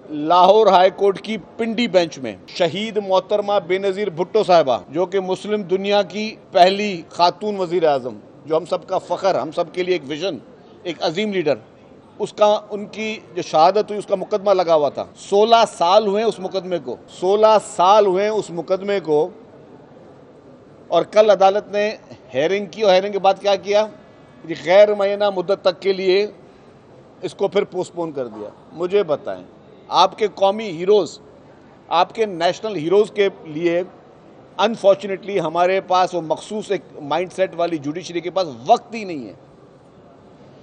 Lahore high court की पिंडी bench में शहीद मोहतरमा बेनज़ीर भुट्टो साहिबा, जो कि मुस्लिम दुनिया की पहली खातून वज़ीर आज़म, जो हम सब का फ़ख्र, हम सब के लिए एक विजन, एक अजीम लीडर, उसका उनकी जो शहादत हुई उसका मुकदमा लगा हुआ था। 16 साल हुए उस मुकदमे को, 16 साल हुए उस मुकदमे को। और कल अदालत ने हेयरिंग की और हेयरिंग के बाद क्या किया कि गैर मुअय्यना मुद्दत तक के लिए इसको फिर पोस्टपोन कर दिया। मुझे बताएं, आपके कौमी हीरोज़, आपके नेशनल हीरोज़ के लिए अनफॉर्चुनेटली हमारे पास वो मखसूस एक माइंडसेट वाली जुडिशरी के पास वक्त ही नहीं है।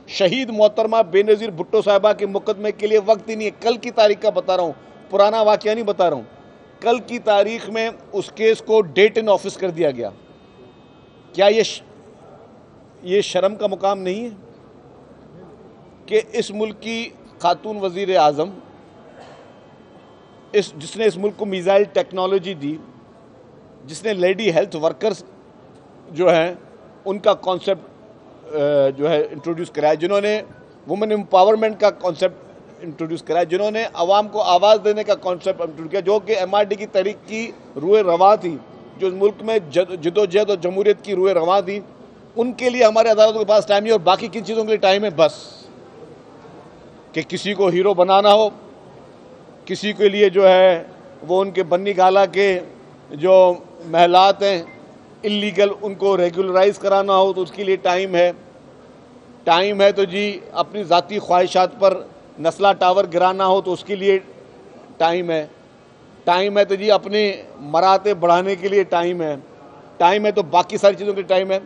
शहीद मोहतरमा बेनज़ीर भुट्टो साहिबा के मुकदमे के लिए वक्त ही नहीं है। कल की तारीख का बता रहा हूँ, पुराना वाक़या नहीं बता रहा हूँ। कल की तारीख में उस केस को डेट इन ऑफिस कर दिया गया। क्या ये शर्म का मुकाम नहीं है कि इस मुल्क की खातून वज़ीर आज़म, जिसने इस मुल्क को मिसाइल टेक्नोलॉजी दी, जिसने लेडी हेल्थ वर्कर्स जो हैं उनका कॉन्सेप्ट जो है इंट्रोड्यूस कराया, जिन्होंने वुमेन एम्पावरमेंट का कॉन्सेप्ट इंट्रोड्यूस कराया, जिन्होंने आवाम को आवाज़ देने का कॉन्सेप्ट इंट्रोड्यूस किया, जो कि MRD की तहरीक की रूए रवां थी, जो इस मुल्क में जदोजहद और जमहूरियत की रूए रवां थी, उनके लिए हमारे अदालतों के पास टाइम है। और बाकी किन चीज़ों के लिए टाइम है? बस कि किसी को हीरो बनाना हो, किसी के लिए जो है वो उनके बन्नी गाला के जो महलात हैं इल्लीगल, उनको रेगुलराइज कराना हो तो उसके लिए टाइम है। टाइम है तो जी अपनी ज़ाती ख्वाहिशात पर नस्ला टावर गिराना हो तो उसके लिए टाइम है। टाइम है तो जी अपने मराते बढ़ाने के लिए टाइम है। टाइम है तो बाकी सारी चीज़ों के लिए टाइम है।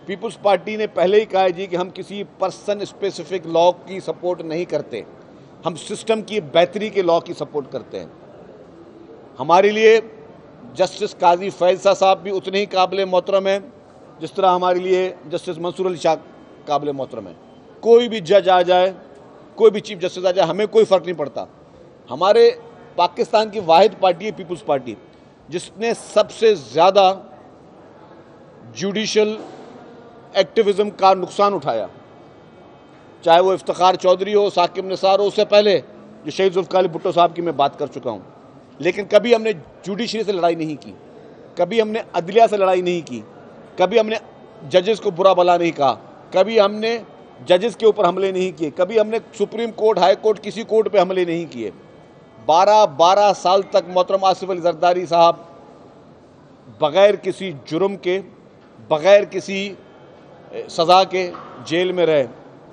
पीपल्स पार्टी ने पहले ही कहा है जी कि हम किसी पर्सन स्पेसिफिक लॉ की सपोर्ट नहीं करते, हम सिस्टम की बेहतरी के लॉ की सपोर्ट करते हैं। हमारे लिए जस्टिस काजी फैज़ साहब भी उतने ही काबिल मोहतरम हैं जिस तरह हमारे लिए जस्टिस मंसूर अली शाह काबिल मोहतरम है। कोई भी जज आ जाए, कोई भी चीफ जस्टिस आ जाए, हमें कोई फ़र्क नहीं पड़ता। हमारे पाकिस्तान की वाहिद पार्टी है पीपल्स पार्टी, जिसने सबसे ज़्यादा जुडिशल एक्टिविज़म का नुकसान उठाया, चाहे वो इफ्तिखार चौधरी हो, साकिब निसार हो, उससे पहले जो शहीद जुल्फ़िकार अली भुट्टो साहब की मैं बात कर चुका हूँ। लेकिन कभी हमने जुडिशरी से लड़ाई नहीं की, कभी हमने अदलिया से लड़ाई नहीं की, कभी हमने जजेस को बुरा भला नहीं कहा, कभी हमने जजेस के ऊपर हमले नहीं किए, कभी हमने सुप्रीम कोर्ट, हाई कोर्ट, किसी कोर्ट पे हमले नहीं किए। 12 साल तक मोहतरम आसिफ अली जरदारी साहब बग़ैर किसी जुर्म के, बग़ैर किसी सज़ा के जेल में रहे।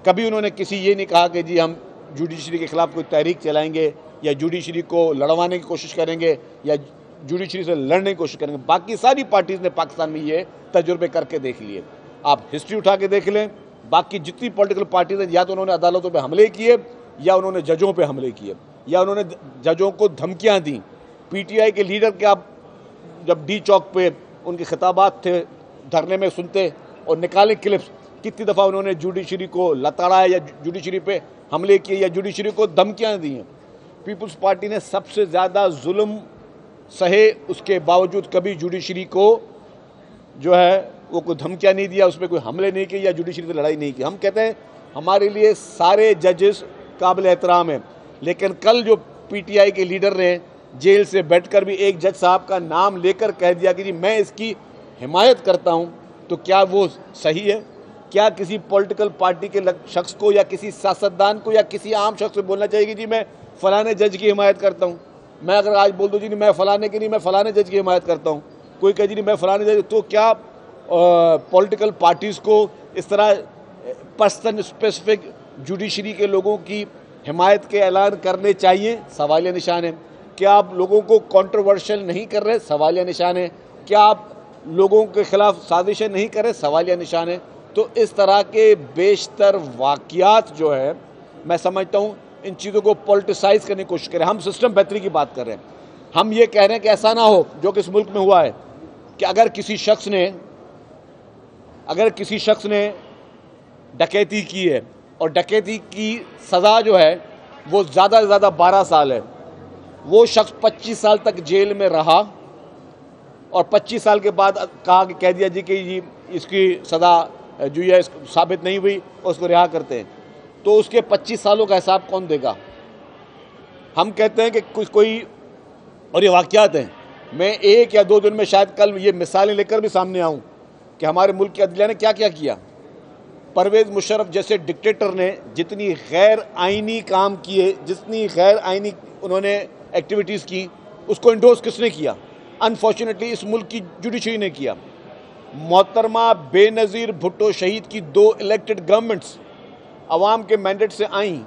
कभी उन्होंने किसी ये नहीं कहा कि जी हम जुडिशरी के ख़िलाफ़ कोई तहरीक चलाएंगे या जुडिशरी को लड़वाने की कोशिश करेंगे या जुडिशरी से लड़ने की कोशिश करेंगे। बाकी सारी पार्टीज़ ने पाकिस्तान में ये तजुर्बे करके देख लिए। आप हिस्ट्री उठा के देख लें, बाकी जितनी पॉलिटिकल पार्टीज़ हैं, या तो उन्होंने अदालतों पे हमले किए या उन्होंने जजों पे हमले किए या उन्होंने जजों को धमकियाँ दी। PTI के लीडर के आप जब डी चौक पे उनके खिताबात थे धरने में सुनते और निकाले क्लिप्स, कितनी दफ़ा उन्होंने जुडिशरी को लताड़ा या जुडिशरी पे हमले किए या जुडिशरी को धमकियाँ दी हैं। पीपल्स पार्टी ने सबसे ज़्यादा जुल्म सहे, उसके बावजूद कभी जुडिशरी को जो है वो कोई धमकियाँ नहीं दिया, उसमें कोई हमले नहीं किए या जुडिशरी से लड़ाई नहीं की। हम कहते हैं हमारे लिए सारे जजेस काबिल एहतराम हैं, लेकिन कल जो PTI के लीडर ने जेल से बैठकर भी एक जज साहब का नाम लेकर कह दिया कि जी मैं इसकी हिमायत करता हूँ, तो क्या वो सही है? क्या किसी पॉलिटिकल पार्टी के शख्स को या किसी सियासतदान को या किसी आम शख्स को बोलना चाहिए कि जी मैं फ़लाने जज की हिमायत करता हूँ? मैं अगर आज बोल दूँ जी नहीं मैं फ़लाने की नहीं, मैं फ़लाने जज की हिमायत करता हूँ, कोई कहे जी नहीं मैं फ़लाने जज, तो क्या पॉलिटिकल पार्टीज़ को इस तरह पर्सन स्पेसिफिक जुडिशरी के लोगों की हिमायत के ऐलान करने चाहिए? सवालिया निशान है। क्या आप लोगों को कंट्रोवर्शियल नहीं कर रहे? सवालिया निशान है। क्या आप लोगों के ख़िलाफ़ साजिशें नहीं कर रहे? सवालिया निशान है। तो इस तरह के बेशतर वाक़यात जो है, मैं समझता हूँ इन चीज़ों को पॉलिटिसाइज करने की कोशिश करें। हम सिस्टम बेहतरी की बात कर रहे हैं। हम ये कह रहे हैं कि ऐसा ना हो जो कि इस मुल्क में हुआ है कि अगर किसी शख्स ने डकैती की है और डकैती की सज़ा जो है वो ज़्यादा से ज़्यादा 12 साल है, वो शख्स 25 साल तक जेल में रहा और 25 साल के बाद कह दिया जी कि जी इसकी सज़ा जो है साबित नहीं हुई और उसको रिहा करते हैं, तो उसके 25 सालों का हिसाब कौन देगा? हम कहते हैं कि कोई और ये वाक़यात हैं, मैं 1 या 2 दिन में शायद कल ये मिसालें लेकर भी सामने आऊँ कि हमारे मुल्क की अदलिया ने क्या क्या किया। परवेज़ मुशर्रफ जैसे डिक्टेटर ने जितनी गैर आइनी काम किए, जितनी गैर आइनी उन्होंने एक्टिविटीज़ की, उसको इंडोर्स किसने किया? अनफॉर्चुनेटली इस मुल्क की जुडिशरी ने किया। मोहतरमा बेनज़ीर भुट्टो शहीद की 2 इलेक्टेड गवर्नमेंट्स अवाम के मैंडेट से आईं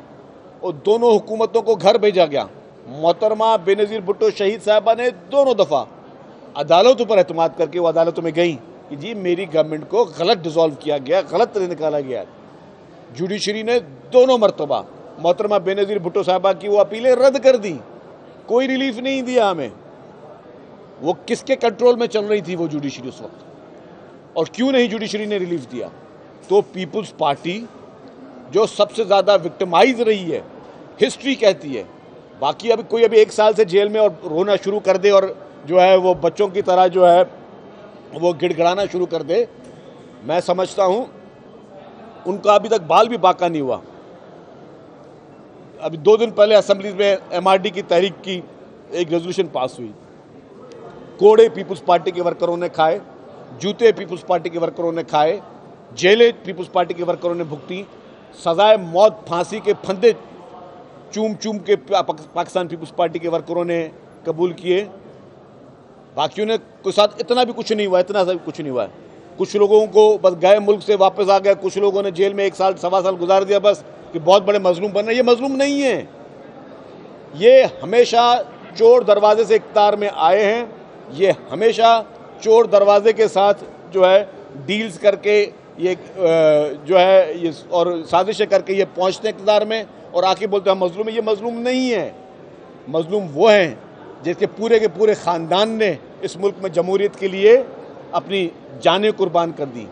और दोनों हुकूमतों को घर भेजा गया। मोहतरमा बेनज़ीर भुट्टो शहीद साहबा ने दोनों दफ़ा अदालतों पर एतमाद करके वो अदालतों में गई कि जी मेरी गवर्नमेंट को गलत डिसॉल्व किया गया, गलत तरह निकाला गया। जुडिशरी ने दोनों मरतबा मोहतरमा बेनज़ीर भुट्टो साहबा की वो अपीलें रद्द कर दी, कोई रिलीफ नहीं दिया हमें। वो किसके कंट्रोल में चल रही थी वो जुडिशरी उस वक्त, और क्यों नहीं जुडिशरी ने रिलीफ दिया? तो पीपल्स पार्टी जो सबसे ज़्यादा विक्टिमाइज रही है, हिस्ट्री कहती है। बाकी अभी 1 साल से जेल में और रोना शुरू कर दे और जो है वो बच्चों की तरह जो है वो गिड़गिड़ाना शुरू कर दे, मैं समझता हूँ उनका अभी तक बाल भी बाका नहीं हुआ। अभी 2 दिन पहले असेंबली में MRD की तहरीक की एक रेजोल्यूशन पास हुई। कोड़े पीपल्स पार्टी के वर्करों ने खाए, जूते पीपल्स पार्टी के वर्करों ने खाए, जेलें पीपल्स पार्टी के वर्करों ने भुगती, सजाए मौत फांसी के फंदे चूम चूम के पाकिस्तान पीपल्स पार्टी के वर्करों ने कबूल किए। बाकियों ने के साथ इतना भी कुछ नहीं हुआ, इतना सा भी कुछ नहीं हुआ है। कुछ लोगों को बस गए मुल्क से वापस आ गए, कुछ लोगों ने जेल में 1 साल 1.25 साल गुजार दिया बस कि बहुत बड़े मजलूम बन रहे। ये मजलूम नहीं है, ये हमेशा चोर दरवाजे से इख्तियार में आए हैं, ये हमेशा चोर दरवाजे के साथ जो है डील्स करके ये जो है ये और साजिशें करके ये पहुंचते हैं इख्तियार में और आके बोलते हैं हम मजलूम है। ये मजलूम नहीं है, मजलूम वो हैं जिसके पूरे के पूरे ख़ानदान ने इस मुल्क में जमहूरियत के लिए अपनी जानें कुर्बान कर दी।